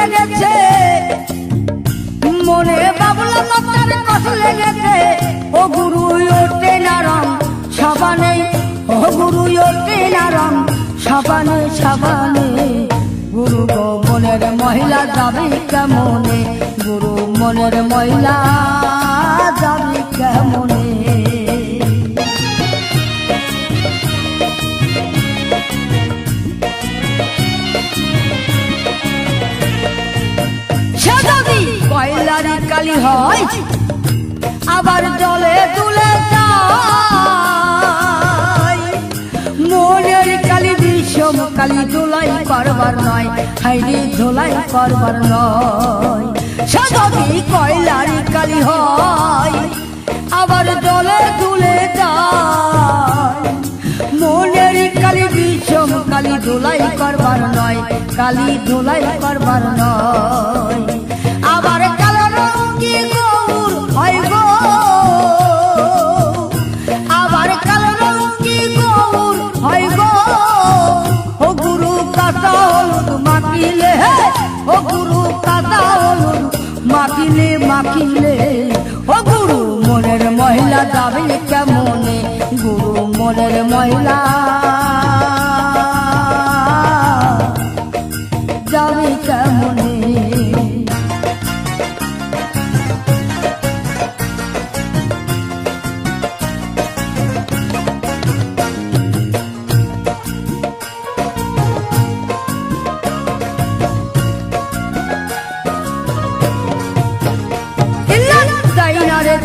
লেগেছে, মনে বাবলা মাতার কষ্ট লেগেছে। ও গুরু ওঠে না রং সাবানে, ও গুরু ওঠে না রং সাবানে সাবানে। গুরু গো মনের মহিলা যাবে কেমনে, গুরু মনের মহিলা যাবে কেমনে। সে যদি কয়লারি কালি হয় আবার জলে তুলে যায়, মনের কালি বিষম কালি ধুলাই করবার নয়, হাইরে ধুলাই করবার নয়। সে যদি কয়লারি কালি হয় আবার জলে তুলে যায়, মনের কালি বিষম কালি ধুলাই করবার নয়, কালি ধুলাই করবার নয়। আবার কালো রঙি গৌর হয় গো, আবার কালো রঙি গৌর হয় গো। ও গুরু কাঁচা হলুদ মাখিলে, ও গুরু কাঁচা হলুদ মাখিলে মাখিলে। ও গুরু মনের মহিলা যাবে কেমনে, গুরু মনের মহিলা যাবে কেমনে।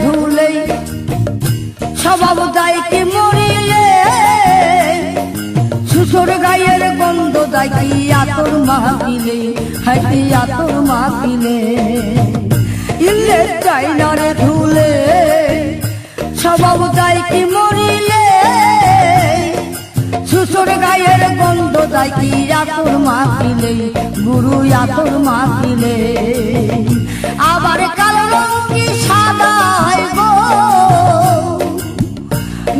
ধুলে স্বভাব দায় কি মরিলে, শ্বশুর গায়ের গন্ধ দায় কি আতর মাখিলে, হাইতে আতর মাখিলে। ইলে চাইনারে ধুলে স্বভাব দায় কি মরিলে, শ্বশুর গায়ের গন্ধ দায় কি আতর মাখিলে, গুরু আতর মাখিলে। আবার কালো রঙি সাদা হয় গো,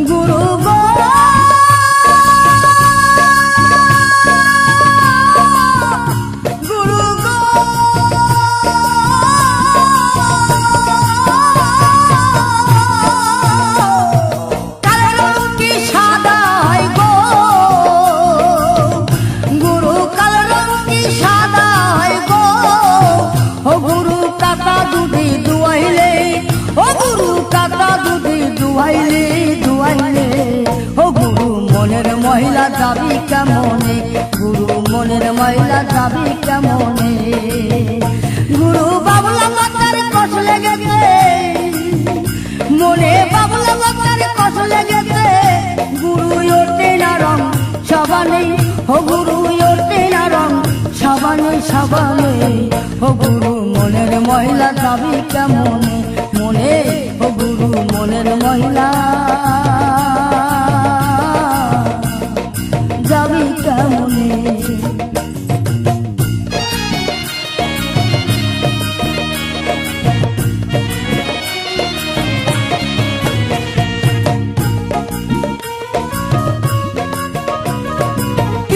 গুরু গো গুরু গো। কালো রঙি সাদা হয় গো, গুরু কালো রঙি সাদা হয় গো। ও গুরু কাকা দুধি দুয়াইলে, ও গুরু কাকা দুধি দুয়াইলে দুয়াইলে। ও গুরু মনের মহিলা যাবি কেমনে, গুরু মনের মহিলা যাবি কেমনে। গুরু বাবলা মাতার কষ্ট লেগেছে, মনে বাবলা মাতার কষ্ট লেগেছে। গুরু ওঠে না রং সাবানে, ও গুরু ওঠে না রং সাবানে সাবানে। ও গুরু মনের মহিলা যাবি কেমনে, মনে ও গুরু মনের মহিলা যাবি কেমনে।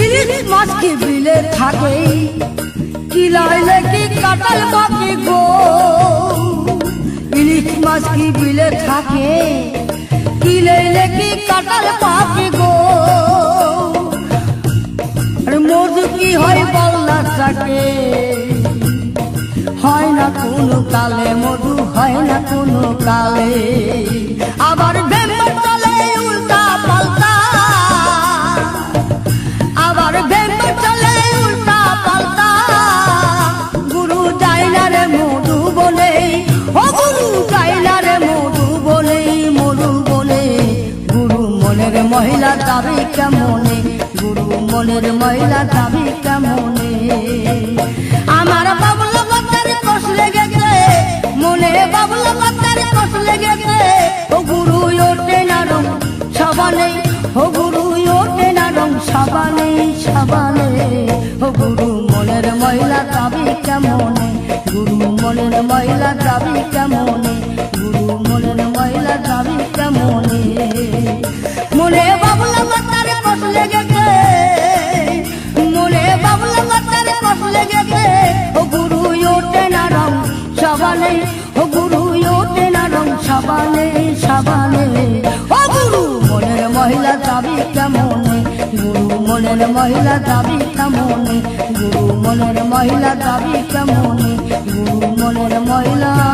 ইলিশ মাছ কি বিলে থাকে, কি লাইলে কি কাটাল বাকি গো। ইলিশ মাছ কি বিলে থাকে, কি লাইলে কি কাটাল বাকি গো। আর মধু কি হয় বলনা থাকে, হয় না কোনো কালে মধু, হয় না কোনো কালে। আবার ভেম্বর চলে উল্টা পাল্টা, আবার ভেম্বর চলে উল্টা পাল্টা। গুরু যায় না রে মধু বলে, ও গুরু যায় না রে মধু বলে, মধু বলে। গুরু মনের মহিলা যাবে কেমনে, গুরু মনের মহিলা যাবে কেমনে। আমার বাবলা মাতার কষ্ট লেগেছে, মনে বাবলা মাতার কষ্ট লেগেছে। ও গুরু ওঠে না রং সাবানে, ও গুরু ওঠে না রং সাবানে সাবানে। ও গুরু মনের মহিলা যাবে কেমনে, গুরু মনের মহিলা যাবে কেমনে, গুরু মনের মহিলা যাবে কেমনে। মনে বাবলা মাতার কষ্ট লেগেছে, মনে বাবলা মাতার কষ্ট লেগেছে। ও গুরু সাবানে ও গুরু ওঠে না রং সাবানে সাবানে ও গুরু মনের মহিলা যাবি কেমনে গুরু মনের মহিলা যাবি কেমনে গুরু মনের মহিলা যাবি কেমনে গুরু মনের মহিলা